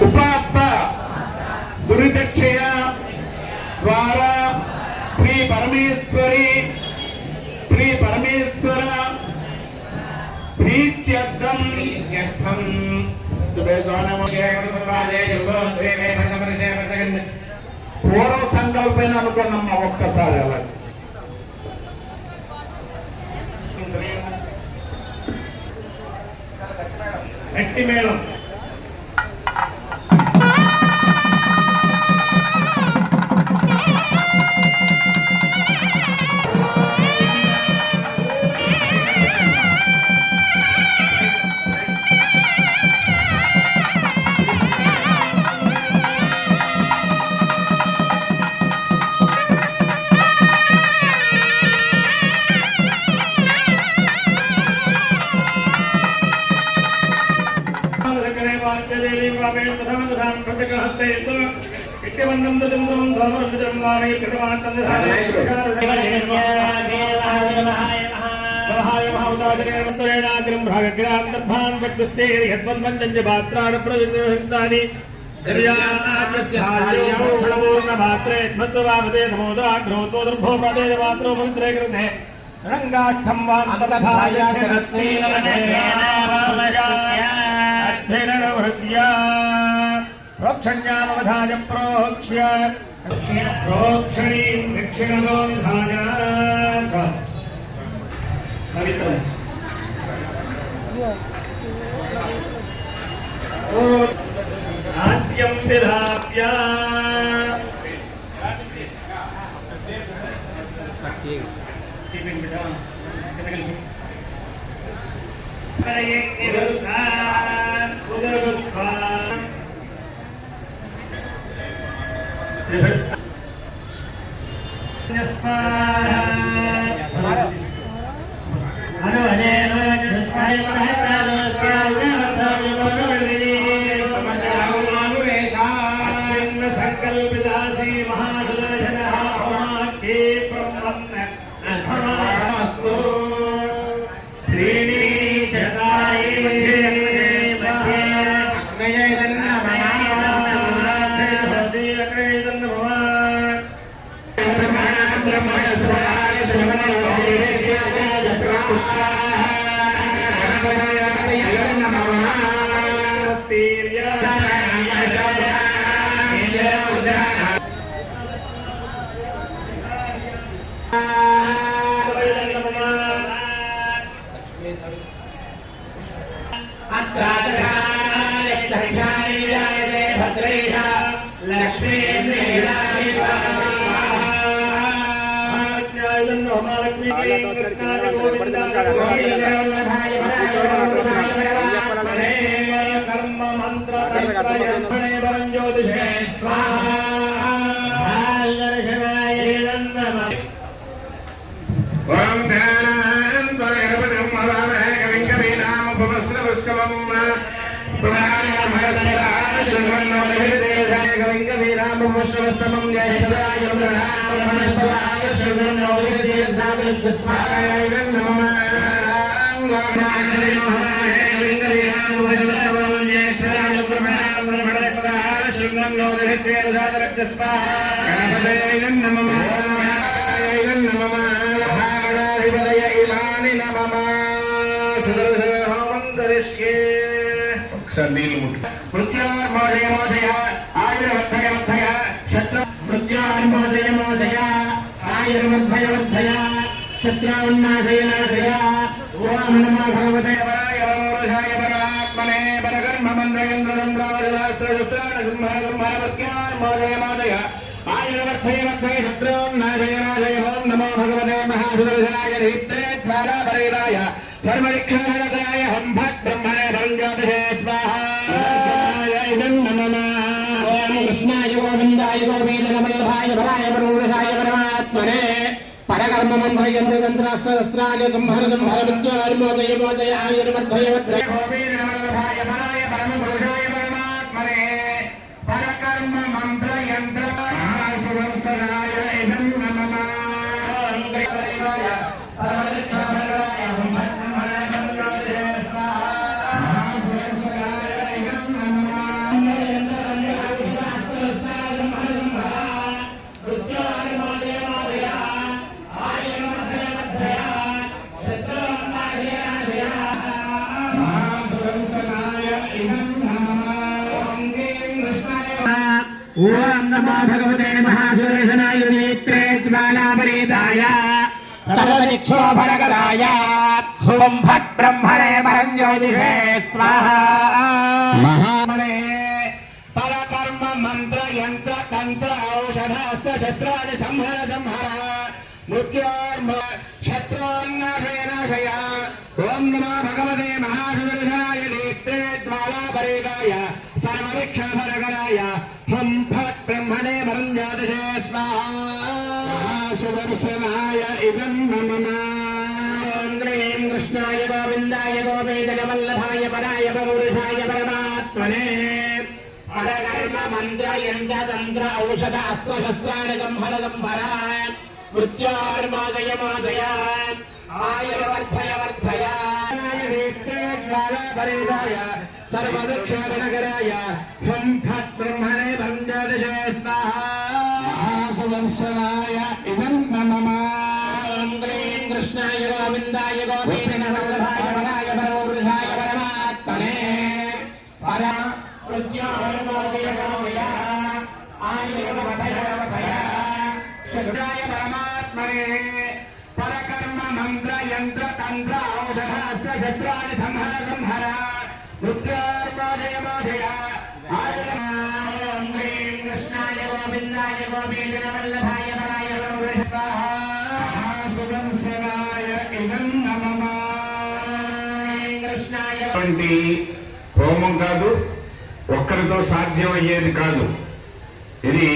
ఉపాత్త దురితక్షయ ద్వారా శ్రీ పరమేశ్వర ప్రీత్యర్థం పూర్వ సంకల్పేన అనుకున్నమ్మా ఒక్కసారి అలా గట్టి మేళం రంగాఠం ప్రోక్షణ్యామవధాయ ప్రోక్ష్య ప్రోక్షణీం దక్షిణలో విధాయ నాట్యం విధాప్య సంకల్పితాసి మహాసుదర్శన కర్మ మంత్ర శత్రున్నాశయ నాశయ ఓం నమో భగవతే వరాయ పరమాత్మనే పరకర్మ మంత్రయంత్రతంత్రావళివాస్త్రశస్త్రాణ సింహ మాదయ ఆయుర్వర్ధయ వర్ధయ శత్రున్నాశయ నాశయ ఓం నమో భగవతే మహాసుదర్శనాయ దీప్తే జ్వాలాపరేరాయ సర్వరిక్షణాయ హం భట్ బ్రహ్మణే భంజ్యోతిషే స్వాహాయ ఇదం నమః ఓం కృష్ణాయ గోవిందాయ గోపీతకమల్లభాయ వరాయ పరమపురుషాయ పరమాత్మనే పరకర్మ మంత్రయంత్రతంత్రాస్త్రాయ సంహర సంహర విద్యార్మోదయ మోదయ ఆయుర్వర్ధయ వర్ధయ గోపీతకమల్లభాయ వరాయ పరమపురుషాయ పరమాత్మనే పరకర్మ మంత్రయంత్ర సుదర్శనాయ ఇదం నమః సర్వరిక్షణాయ ఓం నమో భగవతే మహాసుదర్శనాయ నేత్రే జ్వాలాపరీతాయ సర్వదిక్షోభరగరాయ ఓం భట్ బ్రహ్మణే మరంజ్యోతిషే స్వాహా మహామనే పరకర్మ మంత్ర యంత్ర తంత్ర ఔషధ అస్త్ర శస్త్రాన్ని సంహర మృత్యోర్మ శత్రున్నాశయ ఓం నమో భగవతే మహాసుదర్శనాయ నేత్రే జ్వాలాపరీతాయ సర్వదిక్షోభరగరాయ హం ఫట్ బ్రహ్మణే మరంజ్యోతిషే స్వాహా సుదర్శనాయ ఇదం నమః ఓం కృష్ణాయ గోవిందాయ గోపీజనవల్లభాయ పరాయ పౌరుషాయ పరమాత్మనే పరకర్మ మంత్ర యంత్ర తంత్ర ఔషధ అస్త్ర శస్త్రాన్ని సంహర మృత్యోర్మాదయ మాదయ ఆయుర్వర్ధయ వర్ధయ జ్వాలాపరీతాయ సర్వదక్షిణగరాయ హం ఫట్ బ్రహ్మణే మరంజ్యోతిషే స్వాహా సుదర్శనాయ ఇదం నమః ఓం క్లీం కృష్ణాయ గోవిందాయ గోపీజనవల్లభాయ పరాయ పరమపురుషాయ పరమాత్మనే పర మృత్యోర్మాదయ మాదయ ఆయుర్వర్ధయ వర్ధయ శుద్ధాయ పరమాత్మనే పరకర్మ మంత్ర యంత్ర తంత్ర ఔషధ అస్త్ర శస్త్రాన్ని సంహర మృత్యోర్మాదయ మాదయ ఓం క్లీం కృష్ణాయ గోవిందాయ గోపీజనవల్లభాయ పరాయ పరమపురుషాయ స్వాహా సుదర్శనాయ ఇదం నమః కృష్ణాయ హోమం కాదు, ఒక్కరితో సాధ్యం అయ్యేది కాదు. ఇది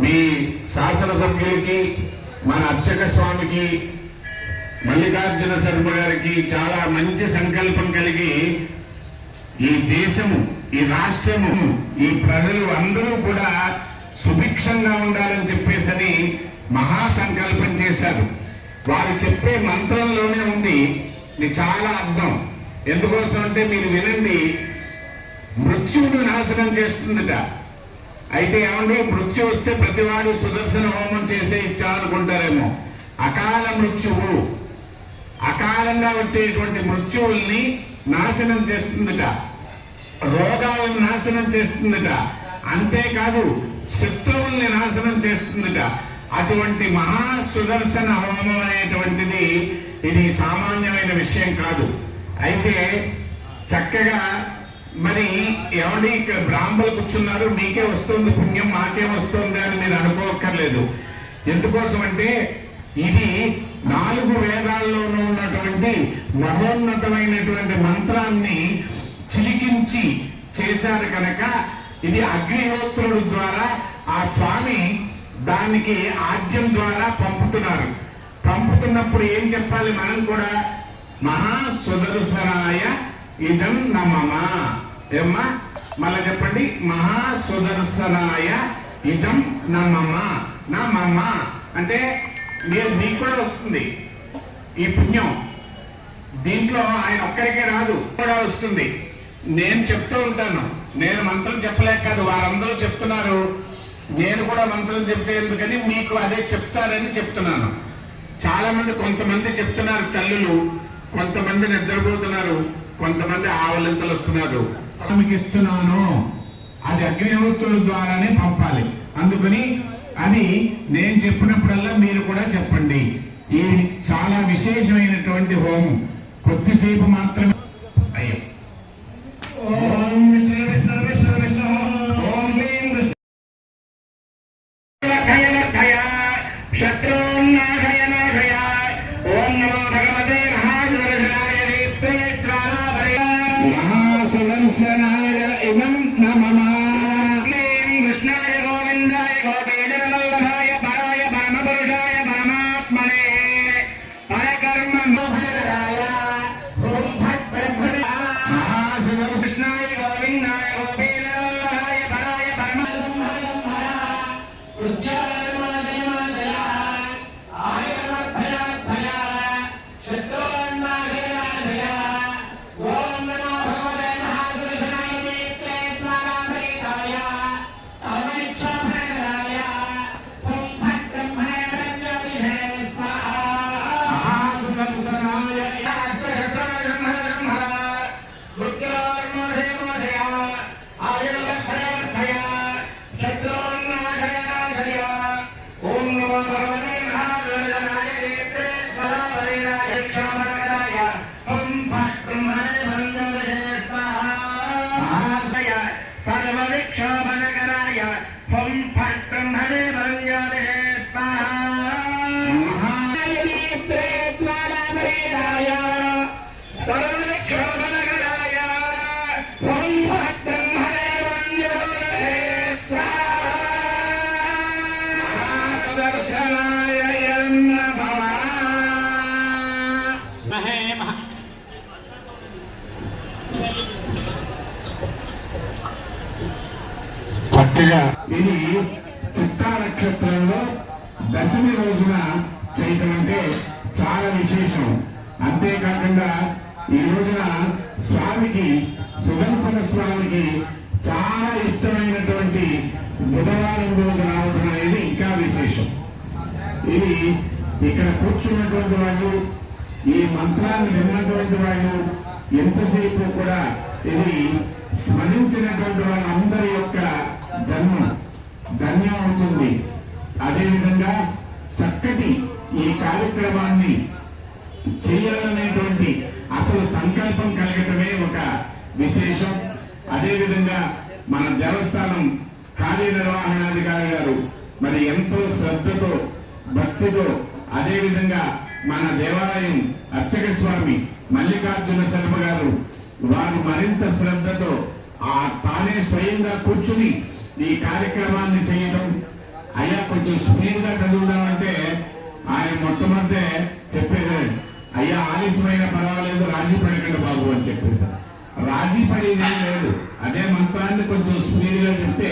మీ శాసనసభ్యులకి, మన అర్చక స్వామికి, మల్లికార్జున శర్మ గారికి చాలా మంచి సంకల్పం కలిగి ఈ దేశము, ఈ రాష్ట్రము, ఈ ప్రజలు అందరూ కూడా సుభిక్షంగా ఉండాలని చెప్పేసని మహాసంకల్పం చేశారు. వారు చెప్పే మంత్రంలోనే ఉంది ఇది చాలా అర్థం. ఎందుకోసం అంటే మీరు వినండి, మృత్యువును నాశనం చేస్తుందట. అయితే ఏమండి, మృత్యు వస్తే ప్రతివాడు సుదర్శన హోమం చేసే ఇచ్చా అనుకుంటారేమో. అకాల మృత్యువు, అకాలంగా వచ్చేటువంటి మృత్యువుల్ని నాశనం చేస్తుందట, రోగాలను నాశనం చేస్తుందట, అంతేకాదు శత్రువుల్ని నాశనం చేస్తుందట. అటువంటి మహా సుదర్శన హోమం అనేటువంటిది ఇది సామాన్యమైన విషయం కాదు. అయితే చక్కగా మరి ఎవరి బ్రాహ్మణులు కూర్చున్నారు, మీకే వస్తుంది పుణ్యం, మాకే వస్తుంది అని మీరు అనుకోక్కర్లేదు. ఎందుకోసం అంటే ఇది 4 వేదాల్లోనూ ఉన్నటువంటి మహోన్నతమైనటువంటి మంత్రాన్ని చిలికించి చేశారు కనుక ఇది అగ్నిహోత్రుడు ద్వారా ఆ స్వామి దానికి ఆజ్యం ద్వారా పంపుతున్నారు. పంపుతున్నప్పుడు ఏం చెప్పాలి మనం కూడా? మహా సుదర్శనాయ ఇదం నమః. ఏమ్మా మళ్ళా చెప్పండి, మహా సుదర్శనాయ ఇదం నమః. నమః అంటే మీకు కూడా వస్తుంది ఈ పుణ్యం. దీంట్లో ఆయన ఒక్కరికే రాదు, కూడా వస్తుంది. నేను చెప్తూ ఉంటాను, నేను మంత్రం చెప్పలేక కాదు, వారందరూ చెప్తున్నారు, నేను కూడా మంత్రం చెప్తే ఎందుకని మీకు అదే చెప్తారని చెప్తున్నాను. చాలా మంది, కొంతమంది చెప్తున్నారు తల్లులు, కొంతమంది నిద్రపోతున్నారు, కొంతమంది ఆవలింతలు వస్తున్నారు. మీకు ఇస్తున్నాను, అది అగ్నిహోత్రుల ద్వారానే పంపాలి. అందుకని అది నేను చెప్పినప్పుడల్లా మీరు కూడా చెప్పండి. ఇది చాలా విశేషమైనటువంటి హోమం, కొద్దిసేపు మాత్రమే. అయ్యో ఓం విష్ణు విష్ణు విష్ణు విష్ణు ఓం క్లీం విష్ణు శత్రున్నాశయ నాశయ ఓం నమో భగవతే మహాసుదర్శనాయ నేత్రే జ్వాలాపరీతాయ మహాసుదర్శనాయ ఇదం నమః. క్లీం కృష్ణాయ గోవిందాయ గోపీజనవల్లభాయ పరాయ పరమపురుషాయ పరమాత్మనే పరకర్మ మోహరాయ ఓం భట్ బ్రహ్మణే మహాసుదర్శనాయ గోవిందాయ గోపీజనవల్లభాయ పరాయ పరమాత్మనే శత్రున్నాశయ నాశయ ఓం నమో భగవతే మహాసుదర్శనాయ నేత్రే జ్వాలాపరీతాయ वराय हं फट् ब्रह्मणे भरञ्जाले स्वाहा महायनीत्रे ज्वालाभेदाय सर्वक्षोभनगराय हं फट् ब्रह्मणे भरञ्जाले स्वाहा महासदर्शनाय यन्न भवा महे महा చక్కగా ఇది చిత్తా నక్షత్రంలో దశమి రోజున చేయటం అంటే చాలా విశేషం. అంతేకాకుండా ఈ రోజున స్వామికి సుదర్శన స్వామికి చాలా ఇష్టమైనటువంటి బుధవారం రోజు రావడం అనేది ఇంకా విశేషం. ఇది ఇక్కడ కూర్చున్నటువంటి వాళ్ళు, ఈ మంత్రాన్ని విన్నటువంటి వాళ్ళు ఎంతసేపు కూడా ఇది స్మరించినటువంటి వాళ్ళందరి యొక్క జన్మ ధన్యం అవుతుంది. అదేవిధంగా చక్కటి ఈ కార్యక్రమాన్ని చేయాలనేటువంటి అసలు సంకల్పం కలగటమే ఒక విశేషం. అదేవిధంగా మన దేవస్థానం కార్యనిర్వహణాధికారి గారు మరి ఎంతో శ్రద్ధతో భక్తితో, అదేవిధంగా మన దేవాలయం అర్చక స్వామి మల్లికార్జున శర్మ గారు వారు మరింత శ్రద్ధతో తానే స్వయంగా కూర్చుని ఈ కార్యక్రమాన్ని చేయడం. అయ్యా కొంచెం స్పీడ్గా చదువుదామంటే ఆయన మొట్టమొదటే చెప్పేది, అయ్యా ఆలస్యమైన పర్వాలేదు రాజీ పడకండి బాబు అని చెప్పేసి. రాజీ పడేది లేదు. అదే మంత్రాన్ని కొంచెం స్పీడ్గా చెప్తే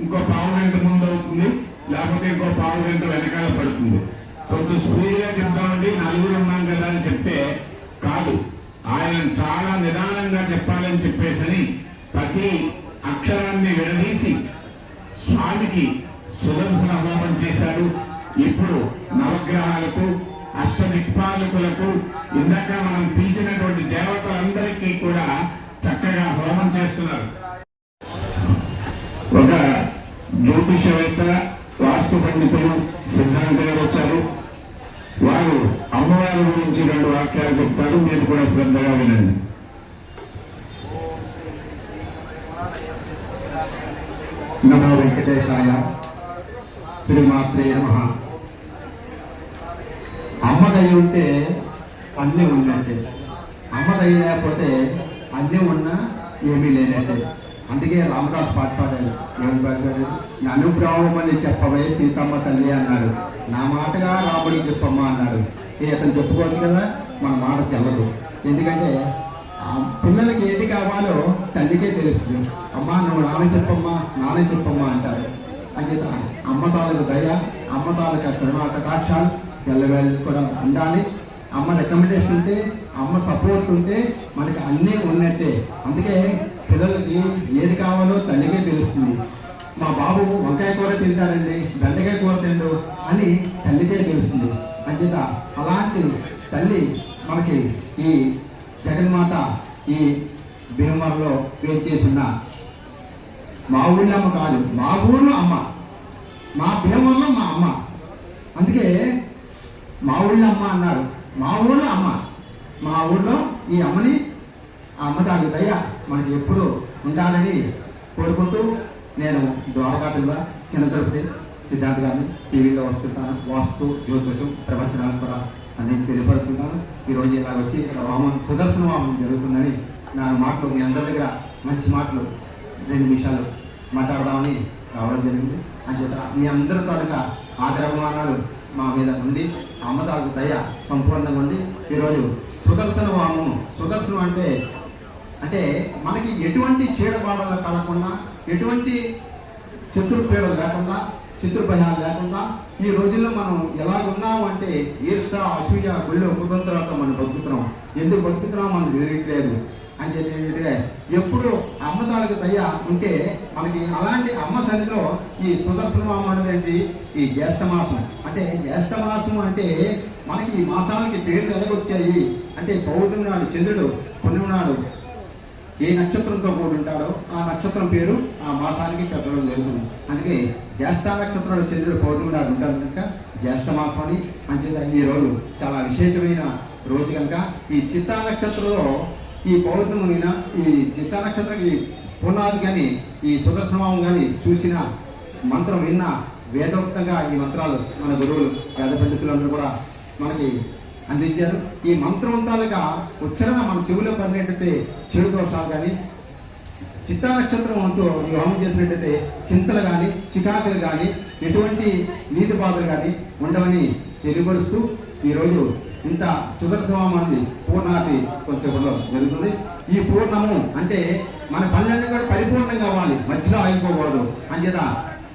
ఇంకో పావు గంట ముందు అవుతుంది, లేకపోతే ఇంకో పావు గంట వెనకాల పడుతుంది. కొంచెం స్పీడ్గా చెప్తామండి నలుగురు ఉన్నాం కదా అని చెప్తే కాదు, ఆయన చాలా నిదానంగా చెప్పాలని చెప్పేసని ప్రతి అక్షరాన్ని విడదీసి స్వామికి సుదర్శన హోమం చేశారు. ఇప్పుడు నవగ్రహాలకు అష్టదిక్పాలకులకు ఇందాక మనం పిలిచినటువంటి దేవతలందరికీ కూడా చక్కగా హోమం చేస్తున్నారు. ఒక జ్యోతిషవేత్త వాస్తు పండితులు సిద్ధాంత గారు వచ్చారు. వారు అమ్మవారి గురించి 2 వాక్యాలు చెప్తారు, మీరు కూడా శ్రద్ధగా వినండి. నమో వెంకటేశాయ, శ్రీమాత్రే నమః. అమ్మ దయ ఉంటే అన్నీ ఉన్నట్టే, అమ్మ దయ లేకపోతే అన్నీ ఉన్నా ఏమీ లేనట్టే. అందుకే రామదాస్ పాట పాడాడు, ఏమి పాడాడు? అనుగ్రహమని చెప్పవే సీతమ్మ తల్లి అన్నాడు, నా మాటగా రాముడికి చెప్పమ్మా అన్నాడు. అతను చెప్పుకోవచ్చు కదా, మన మాట చెల్లదు. ఎందుకంటే పిల్లలకి ఏది కావాలో తల్లికే తెలుస్తుంది. అమ్మా నువ్వు నాన్న చెప్పమ్మా అంటారు. అంచేత అమ్మ తాలూకు దయ, అమ్మ తాలూకు కరుణాకటాక్షాలు ఎల్లవేళ కూడా ఉండాలి. అమ్మ రికమెండేషన్ ఉంటే, అమ్మ సపోర్ట్ ఉంటే మనకి అన్నీ ఉన్నట్టే. అందుకే పిల్లలకి ఏది కావాలో తల్లికే తెలుస్తుంది. మా బాబు వంకాయ కూర తింటాడండి, బెండకాయ కూర తిండు అని తల్లికే తెలుస్తుంది. అంచేత అలాంటి తల్లి మనకి ఈ జగన్మాత ఈ భీమవరంలో వేచేసిన మా ఊళ్ళో అమ్మ కాదు, మా ఊళ్ళో అమ్మ, మా భీమవరంలో మా అమ్మ. అందుకే మా ఊళ్ళో అమ్మ అన్నారు, మా ఊళ్ళో అమ్మ. మా ఊళ్ళో ఈ అమ్మని, ఆ అమ్మ తాలూకు దయ మనకి ఎప్పుడు ఉండాలని కోరుకుంటూ నేను ద్వారకాతులుగా చిన్న తిరుపతి సిద్ధాంత్ గారిని టీవీలో వస్తుంటాను. వాస్తు జ్యోతిషం ప్రవచనాలు కూడా అన్ని తెలియపరుస్తున్నాను. ఈరోజు ఇలా వచ్చి ఇక్కడ వామం సుదర్శన వామం జరుగుతుందని నా మాటలు మీ అందరి దగ్గర మంచి మాటలు 2 నిమిషాలు మాట్లాడదామని రావడం జరిగింది. అంచేత మీ అందరి తాలూకా ఆదరమానాలు మా మీద ఉండి, అమ్మ తాలూకు దయ సంపూర్ణంగా ఉండి ఈరోజు సుదర్శన వామం. సుదర్శనం అంటే మనకి ఎటువంటి చీడబాధలు కలగకుండా, ఎటువంటి శత్రుపీడలు లేకుండా, శత్రుభయాలు లేకుండా ఈ రోజుల్లో మనం ఎలాగున్నాం అంటే ఈర్ష, అసూయ, గుళ్ళో కుతంత్రాలతో మనం బతుకుతున్నాం. ఎందుకు బతుకుతున్నాం మనకు తెలియట్లేదు. అని చెప్పి ఎప్పుడు అమ్మ తాలూకు దయ ఉంటే మనకి అలాంటి అమ్మ సన్నిధిలో ఈ సుదర్శన వామం అనేది ఈ జ్యేష్ఠమాసం. అంటే జ్యేష్ఠమాసం అంటే మనకి ఈ మాసాలకి పేర్లు ఎలాగొచ్చాయి అంటే పౌర్ణమి నాడు చంద్రుడు, పుణ్యమి నాడు ఏ నక్షత్రంతో కూడి ఉంటాడో ఆ నక్షత్రం పేరు ఆ మాసానికి పెట్టడం జరుగుతుంది. అందుకే జ్యేష్ఠ నక్షత్రంలో చంద్రుడు పౌర్ణమి నాడు ఉంటాడు కనుక జ్యేష్ఠ మాసం అని. అంచేత ఈ రోజు చాలా విశేషమైన రోజు కనుక ఈ చిత్తా నక్షత్రంలో ఈ పౌర్ణమి ఈ చిత్తా నక్షత్రం పునాది కానీ ఈ సుదర్శనవామం కానీ చూసిన మంత్రం విన్న వేదోక్తంగా ఈ మంత్రాలు మన గురువులు వేద పండితులందరూ కూడా మనకి అందించారు. ఈ మంత్రవంతాలుగా ఉచ్చారణ మన చెవిలో పడినట్టయితే చెడు దోషాలు కానీ, చిత్తా నక్షత్రం వంతు ఈ హోమం చేసినట్టయితే చింతలు కానీ, చికాకులు కానీ, ఎటువంటి నీతి బాధలు కానీ ఉండవని తెలియపరుస్తూ ఈరోజు ఇంత సుదర్శనవామాన్ని పూర్ణాతి కొంచెంలో జరుగుతుంది. ఈ పూర్ణము అంటే మన పనులన్నీ కూడా పరిపూర్ణంగా అవ్వాలి, మధ్యలో ఆగిపోకూడదు. అంచేత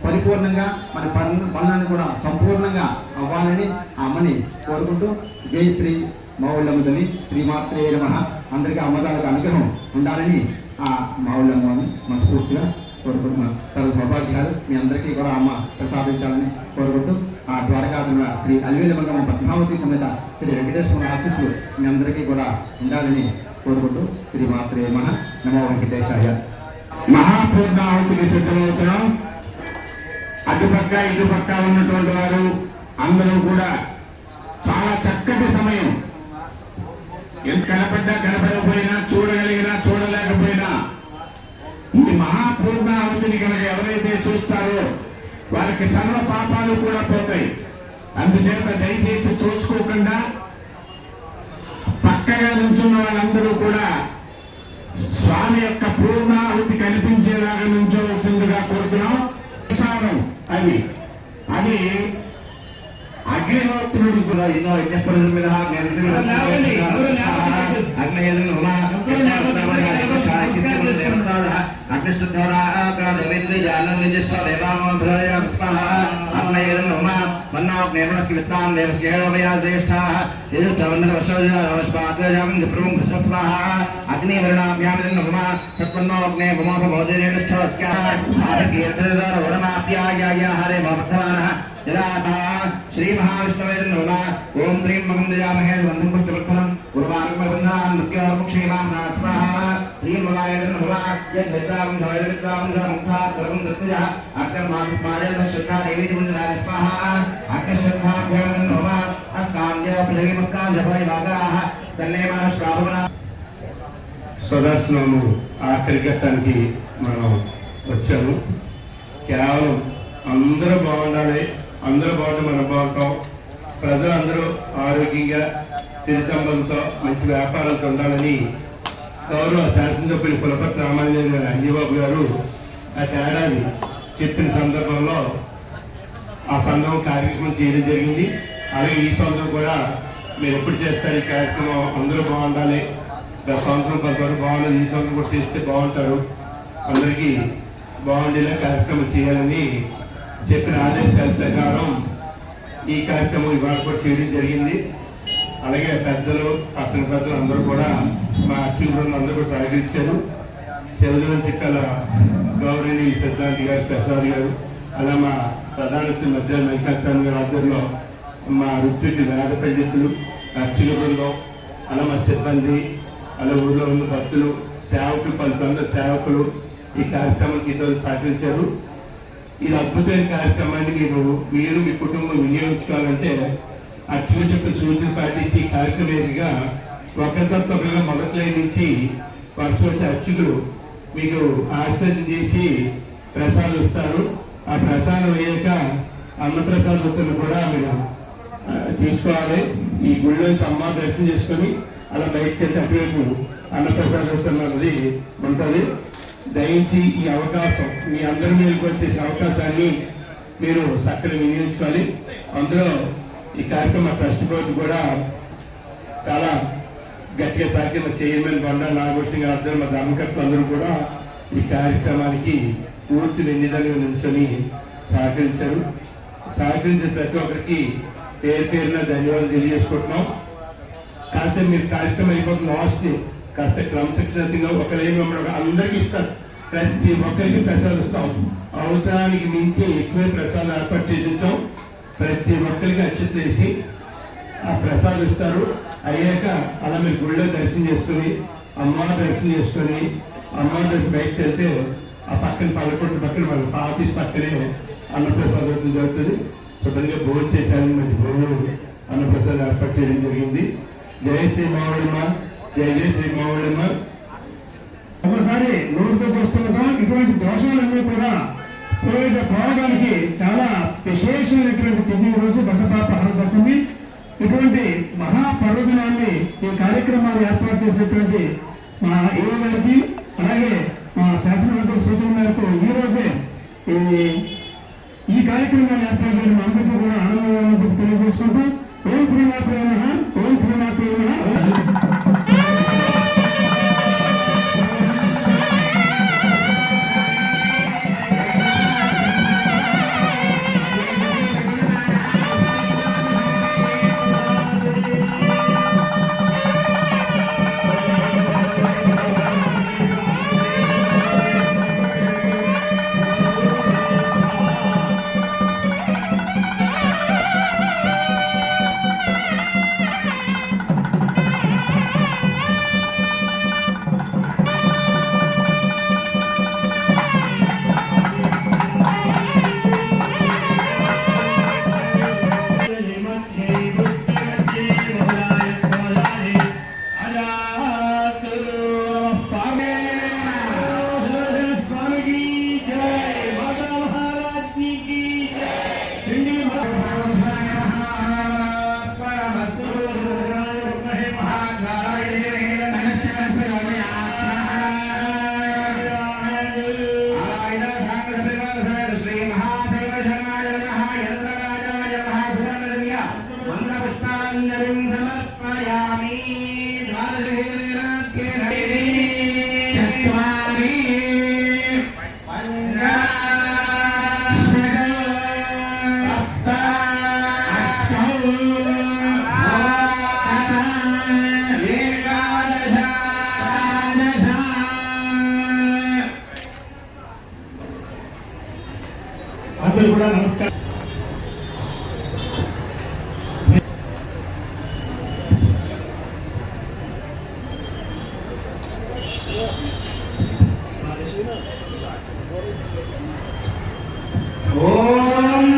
పరిపూర్ణంగా మన పనులన్నీ కూడా సంపూర్ణంగా అవ్వాలని ఆ అమ్మని కోరుకుంటూ జై శ్రీ మావుళ్ళమ్మ తల్లి శ్రీమాత్రే నమః. అందరికీ అమ్మదాలకు అనుగ్రహం ఉండాలని ఆ మావుళ్ళమ్మని మనస్ఫూర్తిగా కోరుకుంటున్నాను. సర్వ సౌభాగ్యాలు మీ అందరికీ కూడా అమ్మ ప్రసాదించాలని కోరుకుంటూ ఆ ద్వారకాధుల శ్రీ అల్వేలమంగళ పద్మావతి సమేత శ్రీ వెంకటేశ్వర ఆశీస్సులు మీ అందరికీ కూడా ఉండాలని కోరుకుంటూ శ్రీమాత్రే నమః. నమో వెంకటేశాయ. మహాపూర్ణాహుతికి సిద్ధమవుతున్నాం. అటుపక్క ఇటుపక్క ఉన్నటువంటి వారు అందరూ కూడా చాలా చక్కటి సమయం, ఎంత కనపడ్డా కనపడకపోయినా, చూడగలిగినా చూడలేకపోయినా ఈ మహాపూర్ణాహుతిని కనుక ఎవరైతే చూస్తారో వారికి సర్వ పాపాలు కూడా పోతాయి. అందుచేత దయచేసి తోచుకోకుండా పక్కగా నుంచున్న వాళ్ళందరూ కూడా స్వామి యొక్క పూర్ణాహుతి కనిపించేలాగా నుంచోవలసిందిగా కోరుతున్నాం. ప్రసాదం అది అగ్నిహోత్రుడు కూడా ఎన్నో యజ్ఞపరుల మీద श्री महाविष्णवे नमः। ओम ह्रीं मगं दयामहे वन्दं पुष्टवत्फलं उर्वारुकमबन्धान् मृत्योर्मुक्षीमां स्वाहा। ह्रीं मगाय नमः। यद्विद्यां जयविद्यां मुक्ता कर्मं दत्तयः अग्रमास्मायं श्रद्धा देवी वन्दनाय स्वाहा। अग्रश्रद्धाभ्यां नमः। अस्कान्य पृथिवीमस्कान् जपय भागाः सन्नेमा श्रावण సుదర్శనము ఆఖరి ఘట్టానికి మనం వచ్చాము. కేవలం అందరూ బాగుండాలి, అందరూ బాగుంటే మనం బాగుంటాం, ప్రజలందరూ ఆరోగ్యంగా సిరి సంబంధంతో మంచి వ్యాపారాలతో ఉండాలని గౌరవ శాసనసభ్యులు పులపర్తి రామాంజనేయ గారు అంజీబాబు గారు ఆ తేడాది చెప్పిన సందర్భంలో ఆ సంఘం కార్యక్రమం చేయడం జరిగింది. అలాగే ఈ సంవత్సరం కూడా మీరు ఎప్పుడు చేస్తారు ఈ కార్యక్రమం, అందరూ బాగుండాలి, గత సంవత్సరం కొంతవరకు బాగుండదు, ఈ సంవత్సరం కూడా చేస్తే బాగుంటారు, అందరికీ బాగుండేలా కార్యక్రమం చేయాలని చెప్పిన ఆదేశాల ప్రకారం ఈ కార్యక్రమం ఇవాళ కూడా చేయడం జరిగింది. అలాగే పెద్దలు పట్టణ పెద్దలు అందరూ కూడా మా అర్చక బృందం అందరూ కూడా సహకరించారు. శివజనం చిక్కల గౌరవని సిద్ధాంతి గారు, ప్రసాద్ గారు, అలా మా ప్రధాన మధ్యాహ్న వెంకటస్వామి గారి ఆధ్వర్యంలో మా ఋత్విక వేద పండితులు, అర్చక బృందం, అలా మా సిబ్బంది, అలా ఊళ్ళో ఉన్న భక్తులు, సేవకులు, 10 సేవకులు ఈ కార్యక్రమానికి ఇతరులు సహకరించారు. ఇది అద్భుతమైన కార్యక్రమాన్ని మీరు మీ కుటుంబం వినియోగించుకోవాలంటే అర్చక చెప్పిన సూచన పాటించి ఈ కార్యక్రమేదిగా ఒకరిగా మొదట్లో నుంచి వరుస వచ్చే అర్చకులు మీకు ఆశీర్వదం చేసి ప్రసాదం ఇస్తారు. ఆ ప్రసాదం అయ్యాక అన్నప్రసాదం కూడా మీరు తీసుకోవాలి. ఈ గుళ్ళోంచి అమ్మ దర్శనం చేసుకొని అలా బయటకు వెళ్తే అటువైపు అన్నప్రసాదం అన్నది ఉంటుంది. దయించి ఈ అవకాశం మీ అందరి మీదకి వచ్చేసే అవకాశాన్ని మీరు చక్కగా వినియోగించుకోవాలి. అందులో ఈ కార్యక్రమ ట్రస్ట్ బోర్డు కూడా చాలా గట్టిగా సహకరించిన చైర్మన్ బండా నాగభూషణ్ గారి ఆధ్వర్యంలో మా ధర్మకర్తలు అందరూ కూడా ఈ కార్యక్రమానికి పూర్తి నిందితంగా నుంచొని సహకరించారు. సహకరించిన ప్రతి ఒక్కరికి పేరు పేరున ధన్యవాదాలు తెలియజేసుకుంటున్నాం. కాకపోతే మీరు కార్యక్రమం అయిపోతున్న లాస్ట్ కాస్త క్రమశిక్షణగా ఒకరేమో అందరికీ ఇస్తారు, ప్రతి ఒక్కరికి ప్రసాదం ఇస్తాం. అవసరానికి మించి ఎక్కువే ప్రసాదం ఏర్పాటు చేసి ఉంచాం. ప్రతి ఒక్కరికి అక్షత వేసి ఆ ప్రసాదం ఇస్తారు. అయ్యాక అలా మీరు గుళ్ళో దర్శనం చేసుకుని అమ్మవారి దర్శనం చేసుకొని అమ్మవారి దర్శనం బయటకు వెళ్తే ఆ పక్కన పల్లకొట్టు పక్కన వాళ్ళ ఆఫీస్ పక్కనే అన్నప్రసాదం జరుగుతుంది. శుభ్రంగా భోజనం చేశారని మంచి భోజనం అన్నప్రసాదం ఏర్పాటు చేయడం జరిగింది. జయ శ్రీ మావుడమ్మ, జయ జయ శ్రీ మావుడమ్మ. ఒకసారి నోటితో చూస్తుంటాం. ఇటువంటి దోషాలన్నీ కూడా పోవడానికి చాలా విశేషమైనటువంటి తిథి రోజు దశపాపహర దశమి. ఇటువంటి మహాపర్వదినాన్ని ఈ కార్యక్రమాలు ఏర్పాటు చేసేటువంటి మా ఏవో గారికి అలాగే మా శాసనమండలి సూచన మేరకు ఈ రోజే ఈ కార్యక్రమాన్ని ఏర్పాటు చేయడం అందరికీ కూడా ఆనందంగా తెలియజేసుకుంటూ ఓం శ్రీమాత్రే నమః, ఓం శ్రీమాత్రే నమః. అందరూ కూడా నమస్కారం. ఓం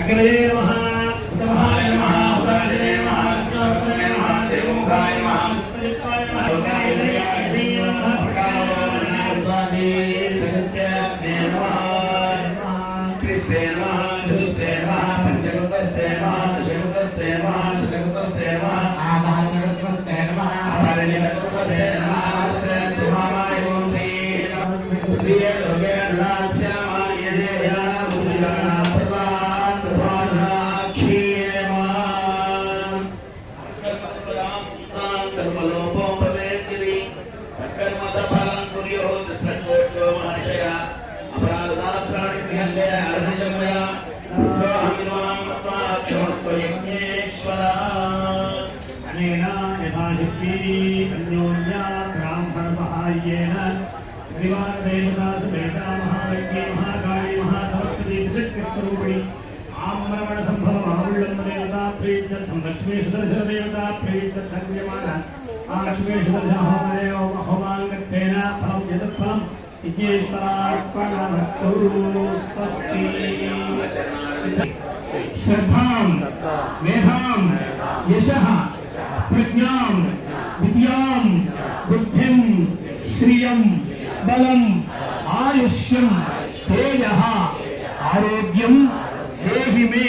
అగ్రదే నమః ఉత్తమాయ నమః ఉదాజనే నమః కృష్ణాయ నమః దేవముఖాయ నమః పుష్పలిపాయ నమః లోకాయ నమః ప్రకాశోన ఉదాజే సత్యజ్ఞే నమః కృష్ణే నమః జ్యోస్తే నమః పంచముఖస్తే నమః దశముఖస్తే నమః శతముఖస్తే నమః ఆధారముఖస్తే నమః అపరిణితముఖస్తే నమః నమస్తే స్తుమాయ వంశీ శ్రీయ లోకే నరాస్యామాయ దేవయాన భూయాన అనేన యథాశక్తి అన్యోన్య బ్రాహ్మణ సహాయేన పరివార దేవతా సమేత మహాలక్ష్మీ మహాకాళీ మహాసరస్వతి త్రిశక్తి స్వరూపిణి ఆమ్రమణ సంభవ మహావుళ్ళమ్మ దేవతా ప్రీత్యర్థం లక్ష్మీ సుదర్శన దేవతా ప్రీత్యర్థం క్రియమాణ ఆ లక్ష్మీ సుదర్శన హోమాంగత్వేన ఫలం యదత్ఫలం ఇత్యేతరార్పణమస్తు స్వస్తి. శ్రద్ధాం మేధాం యశః ప్రజ్ఞాం విద్యాం బుద్ధిం శ్రియం బలం ఆయుష్యం తేజః ఆరోగ్యం దేహి మే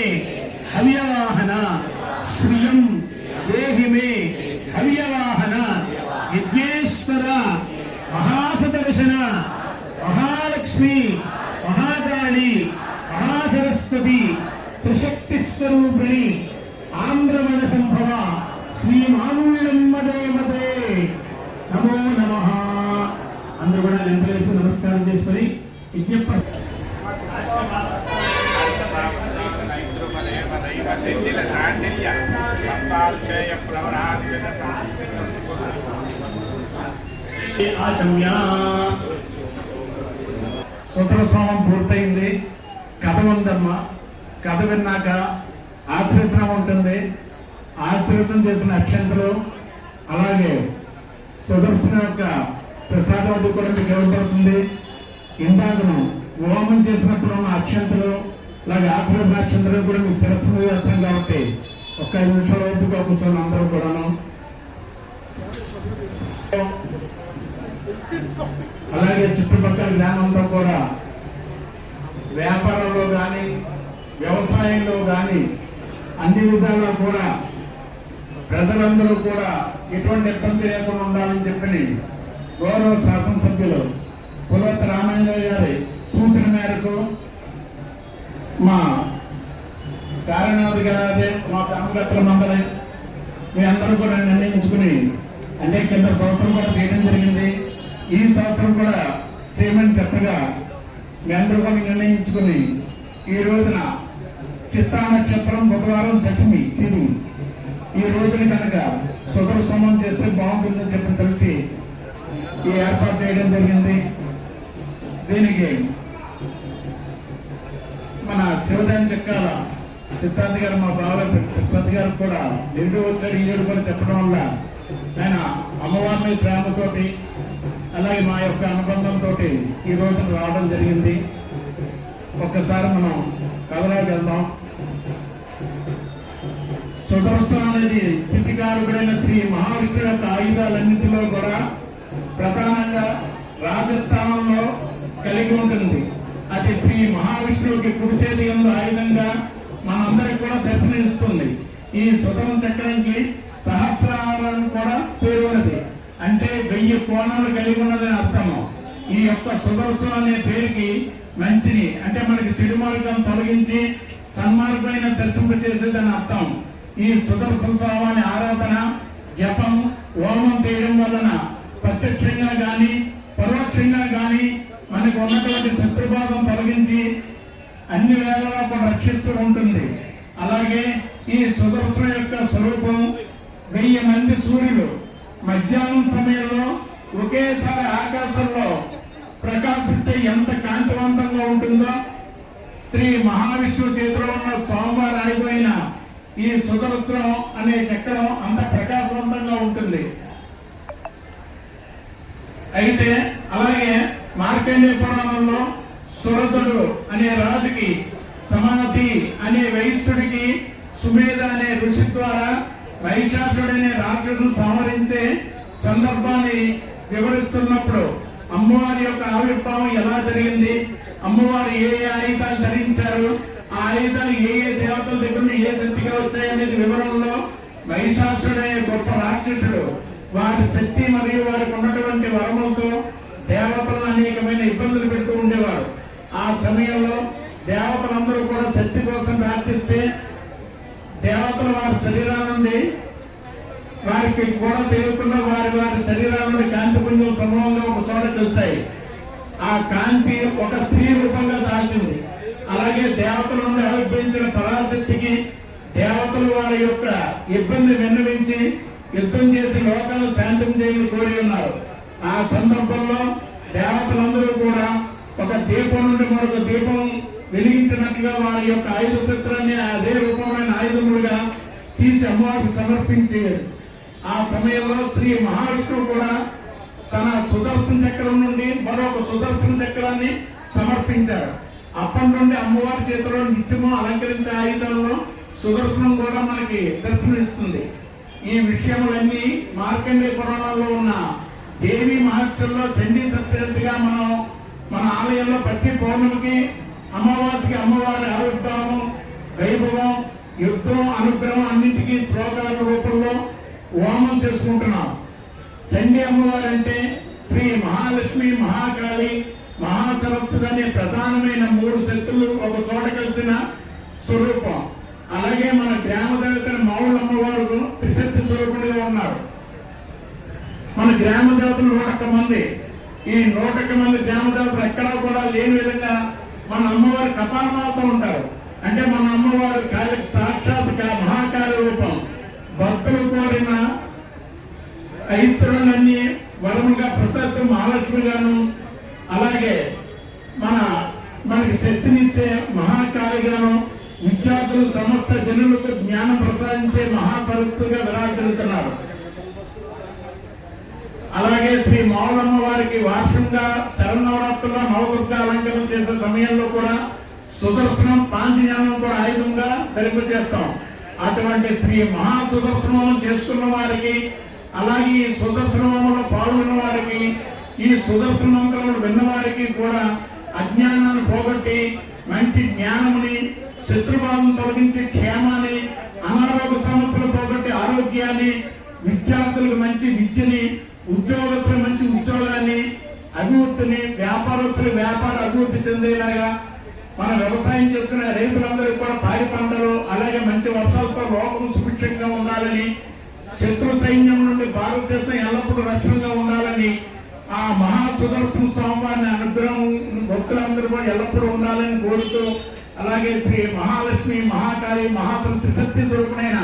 హవ్యవాహన శ్రియం దేహి మే హవ్యవాహన యజ్ఞేశ్వర మహాసదర్శన మహాలక్ష్మి మహాకాళి మహాసరస్వతి త్రిశక్తి స్వరూపిణి ఆమ్రమణ సంభవ శ్రీ మానుళ్ళమ్మ దేవతే నమో నమః. అందరూ కూడా లెంపలేసి నమస్కారం చేసుకొని విజ్ఞప్తి సూత్రస్వామం పూర్తయింది. కథ ఉందమ్మా. కథ విన్నాక ఆశ్రయించడం ఉంటుంది. ఆశ్రయించడం చేసిన అక్షంతలు అలాగే సుదర్శన యొక్క ప్రసాదవతి కూడా మీకు ఇవ్వబడుతుంది. ఇందాకను హోమం చేసినప్పుడు ఉన్న అక్షంతలు అలాగే ఆశ్రయించిన అక్షంతలు కూడా మీ శిరస్సు మీద వేస్తాం కాబట్టి ఒక్క 5 నిమిషాల వరకు కూర్చొని అందరూ కూడాను. అలాగే చుట్టుపక్కల గ్రామంతో కూడా వ్యాపారంలో కానీ వ్యవసాయంలో కానీ అన్ని విధాలా కూడా ప్రజలందరూ కూడా ఎటువంటి ఇబ్బంది లేకుండా ఉండాలని చెప్పని గౌరవ శాసనసభ్యులు పులవతి రామేంద్ర గారి సూచన మేరకు మా కార్యనాథ్ గారి మా గ్రామగతుల మండలి మీ అందరూ కూడా నిర్ణయించుకుని అంటే కింద సంవత్సరం కూడా చేయడం జరిగింది. ఈ సంవత్సరం కూడా చేయమని చెప్పగా మీ అందరూ కూడా నిర్ణయించుకుని ఈ రోజున చిత్తా నక్షత్రం బుధవారం దశమి తిథి ఈ రోజుని కనుక సుదర్శనం చేస్తే బాగుంటుందని చెప్పి తెలిసి ఈ ఏర్పాటు చేయడం జరిగింది. దీనికి మన శివదాని చెక్కాల సిద్ధార్థ గారు మా బావ ప్రసాద్ గారు కూడా నిరుడు వచ్చారు. ఈ ఏడు కూడా చెప్పడం వల్ల ఆయన అమ్మవారిని ప్రేమతోటి అలాగే మా యొక్క అనుబంధంతో ఈ రోజున రావడం జరిగింది. ఒక్కసారి మనం కథలోకి వెళ్దాం. సుదర్శనం అనేది స్థితికారకుడైన శ్రీ మహావిష్ణువు యొక్క ఆయుధాలన్నింటిలో కూడా ప్రధానంగా రాజస్థానంలో కలిగి ఉంటుంది. అది శ్రీ మహావిష్ణువుకి కుడి చేతి యందు ఆయుధంగా మనందరికి కూడా దర్శనమిస్తుంది. ఈ సుదర్శన చక్రానికి సహస్రాలను కూడా పేరు ఉన్నది. అంటే 1000 కోణాలు కలిగి ఉన్నదని అర్థము. ఈ యొక్క సుదర్శనం అనే పేరుకి మంచిని అంటే మనకి చెడు మార్గం తొలగించి సన్మార్గమైన దర్శింప చేసేదని అర్థం. ఈ సుదర్శన స్వామి ఆరాధన జపం హోమం చేయడం వలన ప్రత్యక్షంగా కానీ పరోక్షంగా కానీ మనకు ఉన్నటువంటి శత్రుబాధం తొలగించి అన్ని వేళలా కూడా రక్షిస్తూ ఉంటుంది. అలాగే ఈ సుదర్శన యొక్క స్వరూపం 1000 మంది సూర్యులు మధ్యాహ్నం సమయంలో ఒకేసారి ఆకాశంలో ప్రకాశిస్తే ఎంత కాంతివంతంగా ఉంటుందో శ్రీ మహావిష్ణువు చేతిలో ఉన్న సోమవారి ఆయుధమైన ఈ సుదర్శనం అనే చక్రం అంత ప్రకాశవంతంగా ఉంటుంది. అయితే అలాగే మార్కండేయ పురాణంలో సురధుడు అనే రాజుకి సమాధి అనే వైశ్యుడికి సుమేధ అనే ఋషి ద్వారా మహిషాసుడు అనే రాక్షసును సంహరించే సందర్భాన్ని వివరిస్తున్నప్పుడు అమ్మవారి యొక్క ఆవిర్భావం ఎలా జరిగింది, అమ్మవారు ఏ ఆయుధాలు ధరించారు, ఆ ఆయుధాలు ఏ దేవతల దగ్గర నుండి ఏ శక్తిగా వచ్చాయనేది వివరంలో మహిషాసుడు అనే గొప్ప రాక్షసుడు వారి శక్తి మరియు వారికి ఉన్నటువంటి వరములతో దేవతలను అనేకమైన ఇబ్బందులు పెడుతూ ఉండేవారు. ఆ సమయంలో దేవతలందరూ కూడా శక్తి కోసం ప్రార్థిస్తే దేవతలు వారి శరీరాల నుండి వారికి కూడా తెలియకుండా వారి శరీరాల నుండి కాంతి పుంజం సమూహంగా ఒక చోట కలిశాయి. ఆ కాంతి ఒక స్త్రీ రూపంగా దాల్చింది. అలాగే దేవతల నుండి ఆవిర్భవించిన పరాశక్తికి దేవతలు వారి యొక్క ఇబ్బంది విన్నవించి యుద్ధం చేసి లోకాలు శాంతం చేయని కోరి ఉన్నారు. ఆ సందర్భంలో దేవతలందరూ కూడా ఒక దీపం నుండి మరొక దీపం వెలిగించినట్లుగా వారి యొక్క ఆయుధ శస్త్రాన్ని అదే రూపమైన ఆయుధములుగా తీసి అమ్మవారికి సమర్పించారు. ఆ సమయంలో శ్రీ మహావిష్ణువు కూడా తన సుదర్శన చక్రం నుండి మరొక సుదర్శన చక్రాన్ని సమర్పించారు. అప్పటి నుండి అమ్మవారి చేతిలో నిత్యము అలంకరించే ఆయుధంలో సుదర్శనం కూడా మనకి దర్శనమిస్తుంది. ఈ విషయములన్నీ మార్కండేయ పురాణంలో ఉన్న దేవి మహత్యంలో చండీ సప్తశతిగా మనం మన ఆలయంలో ప్రతి పౌర్ణమికి అమావాస్యకి అమ్మవారి ఆవిర్భావం, వైభవం, యుద్ధం, అనుగ్రహం అన్నింటికీ శ్లోకాల రూపంలో హోమం చేసుకుంటున్నాం. చండీ అమ్మవారు అంటే శ్రీ మహాలక్ష్మి, మహాకాళి, మహాసరస్వతి అనే ప్రధానమైన 3 శక్తులు ఒక చోట కలిసిన స్వరూపం. అలాగే మన గ్రామ దేవతల మావుళ్ళ అమ్మవారు త్రిశక్తి స్వరూపుడిగా ఉన్నారు. మన గ్రామ దేవతలు 101 మంది. ఈ 101 మంది గ్రామ దేవతలు ఎక్కడా కూడా లేని విధంగా మన అమ్మవారి కపాలమాలతో ఉంటారు. అంటే మన అమ్మవారి కాళికి సాక్షాత్ మహాకాళి రూపం. భక్తులు కోరిన ఐశ్వర్యాలన్నీ వరముగా ప్రసాదం మహాలక్ష్మిగాను, అలాగే మనకి శక్తినిచ్చే మహాకాళిగాను, విద్యార్థులు సమస్త జనులకు జ్ఞానం ప్రసాదించే మహాసరస్సుగా విరాజిల్లుతున్నారు. అలాగే శ్రీ మావులమ్మ వారికి వార్షికంగా శరన్నవరాత్రుల్లో నవదుర్గ అలంకరణ చేసే సమయంలో కూడా సుదర్శనం, పాంచజన్యం కూడా ఆయుధంగా ధరింపచేస్తాం. అటువంటి శ్రీ మహా సుదర్శనం చేసుకున్న వారికి, అలాగే ఈ సుదర్శనంలో పాల్గొన్న వారికి, ఈ సుదర్శన మంత్రములు విన్నవారికి కూడా అజ్ఞానాన్ని పోగొట్టి మంచి జ్ఞానముని, శత్రుబాధం తొలగించి క్షేమాన్ని, అనారోగ్య సమస్యలు పోగొట్టి ఆరోగ్యాన్ని, విద్యార్థులకు మంచి విద్యని, ఉద్యోగస్తులు మంచి ఉద్యోగాన్ని, అభివృద్ధిని, వ్యాపారస్తులు వ్యాపార అభివృద్ధి చెందేలాగా, మన వ్యవసాయం చేసుకునే రైతులందరూ కూడా పాడి పంటలు, అలాగే మంచి వర్షాలతో లోకం సుభిక్షంగా ఉండాలని, శత్రు సైన్యం నుండి భారతదేశం ఎల్లప్పుడూ రక్షణగా ఉండాలని, ఆ మహా సుదర్శన స్వామివారిని అనుగ్రహం భక్తులందరూ కూడా ఎల్లప్పుడూ ఉండాలని కోరుతూ, అలాగే శ్రీ మహాలక్ష్మి, మహాకాళి, త్రిశక్తి స్వరూపుడైన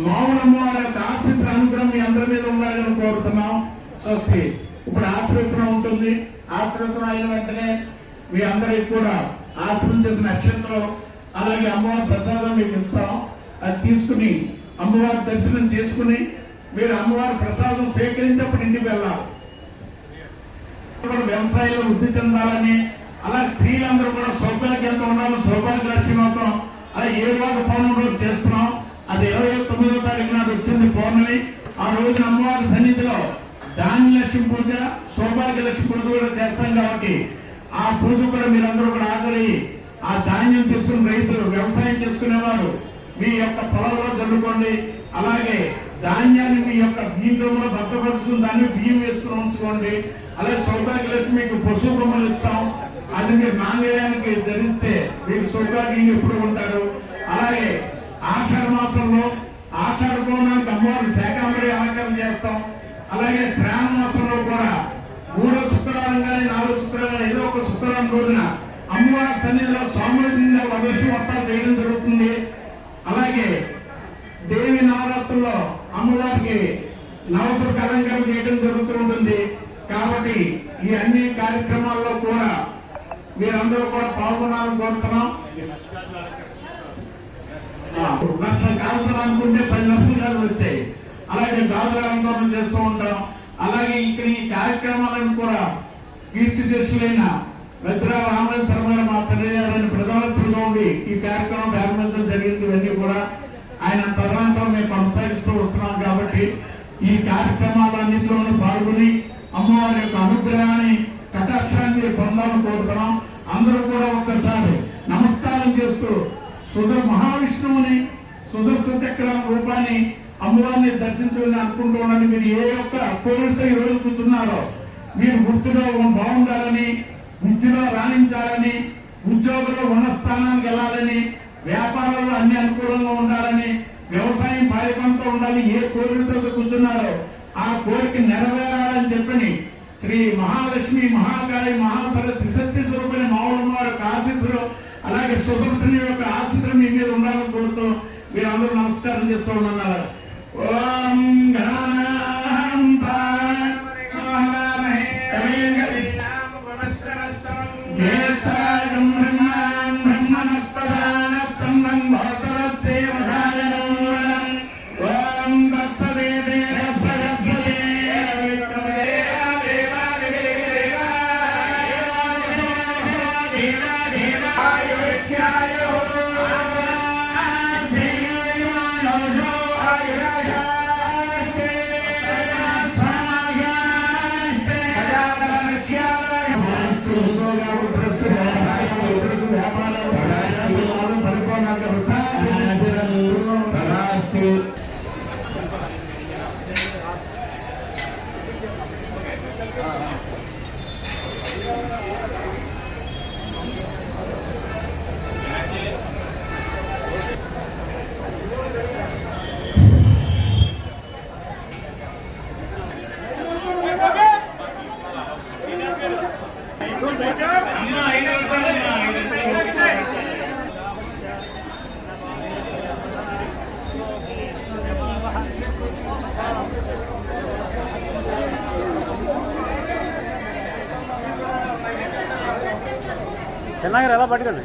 మావులమ్మ వారి యొక్క ఆశీస్సుల అనుగ్రహం మీ అందరి మీద ఉండాలని కోరుతున్నాం. స్వస్తి. ఇప్పుడు ఆశీర్వచనం ఉంటుంది. ఆశీర్వచనం అయిన వెంటనే మీ అందరికి కూడా ఆశ్రమం చేసిన నక్షత్రం, అలాగే అమ్మవారి ప్రసాదం మీకు ఇస్తాం. అది తీసుకుని అమ్మవారి దర్శనం చేసుకుని మీరు అమ్మవారి ప్రసాదం స్వీకరించినప్పుడు ఇంటికి వెళ్ళాలి. వ్యవసాయంలో వృద్ధి చెందాలని, అలా స్త్రీలందరూ కూడా సౌభాగ్యంతో ఉండాలని, సౌభాగ్యలక్ష్మి మొత్తం అలా 7 పౌర్ణమి రోజు చేస్తున్నాం. అది 29వ తారీఖు నాడు వచ్చింది పౌర్ణమి. ఆ రోజున అమ్మవారి సన్నిధిలో ధాన్యలక్ష్మి పూజ, సౌభాగ్యలక్ష్మి పూజ కూడా చేస్తాం. కాబట్టి ఆ పూజ కూడా మీరందరూ కూడా హాజరయ్యి ఆ ధాన్యం తీసుకుని రైతులు వ్యవసాయం చేసుకునేవారు మీ యొక్క పొలంలో జల్లుకోండి. అలాగే ధాన్యాన్ని మీ యొక్క బియ్యంలో భద్రపరుచుకుని దాన్ని బియ్యం వేసుకుని ఉంచుకోండి. అలాగే సౌభాగ్యలక్ష్మి మీకు పశువు బొమ్మలు ఇస్తాం. అది మీరు మాంగళ్యానికి ధరిస్తే మీకు సౌభాగ్యంగా ఎప్పుడు ఉంటారు. అలాగే ఆషాఢ మాసంలో ఆషాఢ పౌర్ణానికి అమ్మవారికి శాకాంబరి అలంకరణ చేస్తాం. అలాగే శ్రావణ మాసంలో కూడా 3వ శుక్రవారం కానీ 4వ శుక్రవారం కానీ ఏదో ఒక శుక్రవారం రోజున అమ్మవారి సన్నిధిలో స్వామివారిగా వదర్శి వ్రతాలు చేయడం జరుగుతుంది. అలాగే దేవి నవరాత్రుల్లో అమ్మవారికి నవదుర్గ అలంకరణ చేయడం జరుగుతూ ఉంటుంది. కాబట్టి ఈ అన్ని కార్యక్రమాల్లో కూడా మీరందరూ కూడా పాల్గొనాలని కోరుతున్నాం. 1,00,000 గాజులు అనుకుంటే 10 లక్షల గాజులు వచ్చాయి. అలాగే గాజుల అలంకరణ చేస్తూ ఉంటాం. అలాగే ఇక్కడ ఈ కార్యక్రమాలను కూడా కీర్తి శిష్యులైన భద్రా రామరాజ శర్మ గారు మా తండ్రి గారిని ప్రధానోత్సవంగా ఉండి ఈ కార్యక్రమం ప్రారంభించడం జరిగింది. ఇవన్నీ కూడా ఆయన తదనంతరం మేము కొనసాగిస్తూ వస్తున్నాం. కాబట్టి ఈ కార్యక్రమాలన్నింటిలోనూ పాల్గొని అమ్మవారి యొక్క అనుగ్రహాన్ని కటాక్షాన్ని మీరు పొందాలని కోరుతున్నాం. అందరూ కూడా ఒక్కసారి నమస్కారం చేస్తూ మహావిష్ణువుని సుదర్శన చక్రం రూపాన్ని అమ్మవారిని దర్శించాలని అనుకుంటూ ఉండండి. మీరు ఏ యొక్క కోరికతో ఈ రోజు కూర్చున్నారో మీరు గుర్తుగా బాగుండాలని, విద్యలో రాణించాలని, ఉద్యోగంలో ఉన్న స్థానానికి వెళ్ళాలని, వ్యాపారాల్లో అన్ని అనుకూలంగా ఉండాలని, వ్యవసాయం పారిపంతో ఉండాలి. ఏ కోరికతో కూర్చున్నారో ఆ కోరిక నెరవేరాలని చెప్పని శ్రీ మహాలక్ష్మి మహాకాళి మహాసరస్వతి త్రిశక్తి స్వరూపమైన మావులమ్మ యొక్క ఆశీస్సులు అలాగే సుదర్శని యొక్క ఆశీస్సులు మీ మీద ఉండాలని కోరుతూ మీరు అందరూ నమస్కారం చేస్తూ ఉన్నారు. ఓం ಚೆನ್ನಾಗಿರ ಎಲ್ಲ ಪಟ್ಕೊಂಡು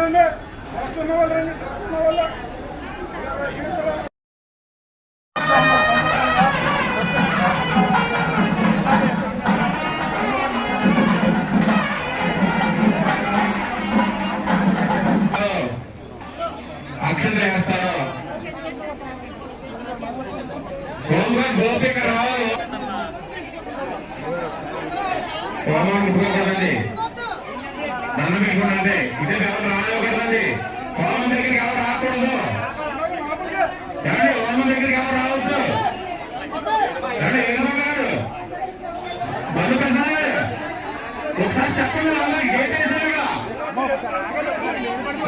రండి వస్తున్న వాళ్ళు రండి వల్ల అక్షంత వేస్తారు. గోపికరావు హోమాన్ని పోకూడదండి, దండం పెట్టుకోండి. ఇదే ఎవరు రానివ్వకూడదండి. హోమం దగ్గరికి ఎవరు రాకూడదు. హోమం దగ్గరికి ఎవరు రావద్దు. ఏమన్నాడు బంధు పెద్దాడు ఒకసారి చెప్పండి. వాళ్ళకి ఏ చేశారుగా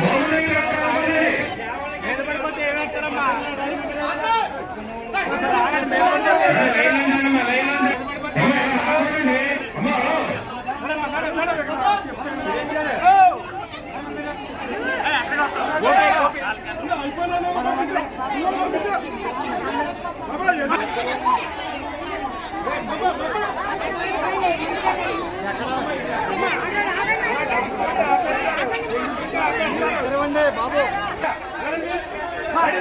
హోమం దగ్గర ఎవరు రాకూడదండి. బాబు మైక్